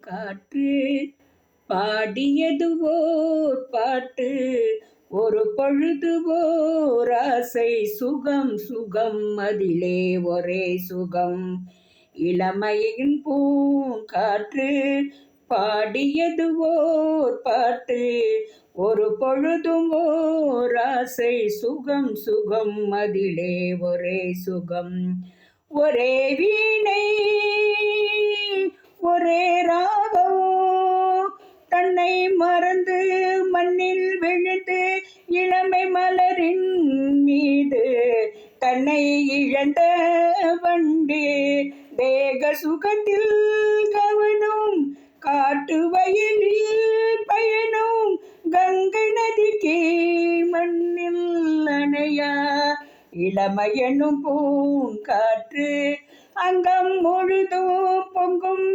பூங்காற்று பாடியதுவோர் பாட்டு ஒரு பொழுதுவோர் ஆசை சுகம் சுகம் அதிலே ஒரே சுகம். இளமையின் பூங்காற்று பாடியதுவோர் பாட்டு ஒரு பொழுதும் ஓர் ஆசை சுகம் சுகம் அதிலே ஒரே சுகம். ஒரே வீணை ஒரே ராகம் தன்னை மறந்து மண்ணில் விழுந்து இளமை மலரின் மீது தன்னை இழந்த வண்டு தேக சுகத்தில் கவனம் காட்டு வயலில் பயணம் கங்கை நதிக்கு மண்ணில் அணையா இளமையனும் பூங்காற்று அங்கம் முழுதும் பொங்கும்